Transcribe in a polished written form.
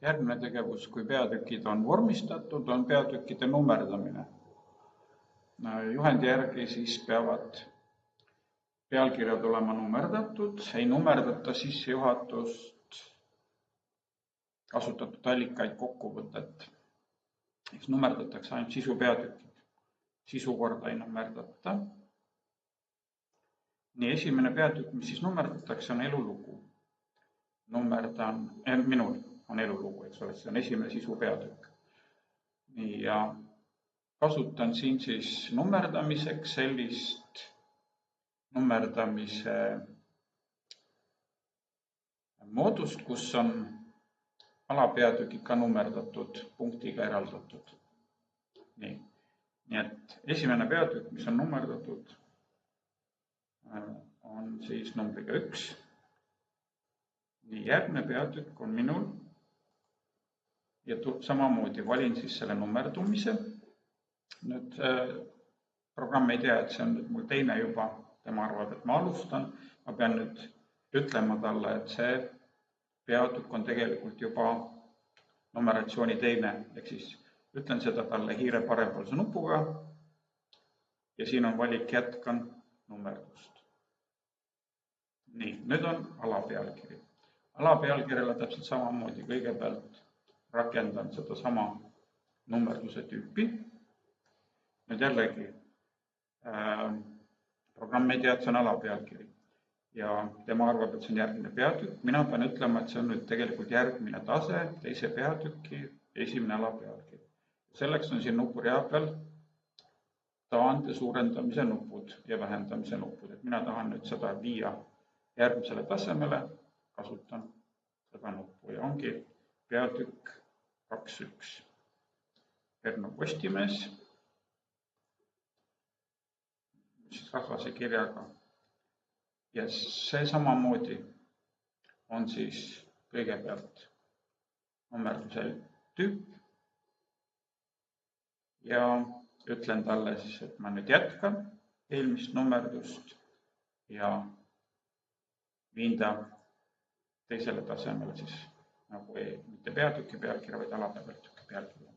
Järgmine tegevus, kui peatükid on vormistatud, on peatükkide nummerdamine. Juhendi järgi siis peavad pealkirjad olema nummerdatud, ei nummerdata sissejuhatust, kasutatud allikaid, kokkuvõtet. Nummerdatakse ainult sisupeatükid, sisu korda ei nummerdata. Nii, esimene peatükk, mis siis nummerdatakse, on elulugu. Minul on elulugu, eks ole, see on esimene sisupeatükk. Nii, ja kasutan siin siis nummerdamiseks sellist nummerdamise moodust, kus on alapeatükid ka nummerdatud, punktiga eraldatud. Nii et esimene peatükk, mis on nummerdatud, on siis numbriga 1. Nii, järgmine peatükk on minul ja samamoodi valin siis selle nummerdumise. Nüüd programm ei tea, et see on nüüd mul teine juba, tema arvab, et ma alustan. Ma pean nüüd ütlema talle, et see peatükk on tegelikult juba numeratsiooni teine, ehk siis ütlen seda talle hiire parempoolse nupuga ja siin on valik jätkan nummerdust. Nii, nüüd on alapealkiri. Alapealkirjale täpselt samamoodi kõigepealt rakendan seda sama nummerduse tüüpi. Nüüd jällegi programm ei tea, et see on alapealkiri ja tema arvab, et see on järgmine peatükk. Mina pean ütlema, et see on nüüd tegelikult järgmine tase, teise peatüki esimene alapealkiri. Selleks on siin nupurea peal taand- ja suurendamise nupud ja vähendamise nupud. Et mina tahan nüüd seda viia järgmisele tasemele, kasutan seda nuppu ja ongi peatükk 2.1. Pärnu Postimees, siis rasvase kirjaga. Ja see samamoodi on siis kõigepealt nummerduse tüüp ja ütlen talle siis, et ma nüüd jätkan eelmist nummerdust ja viin ta teisele tasemele siis nagu mitte peatüki pealkirja, vaid alapeatüki pealkirja.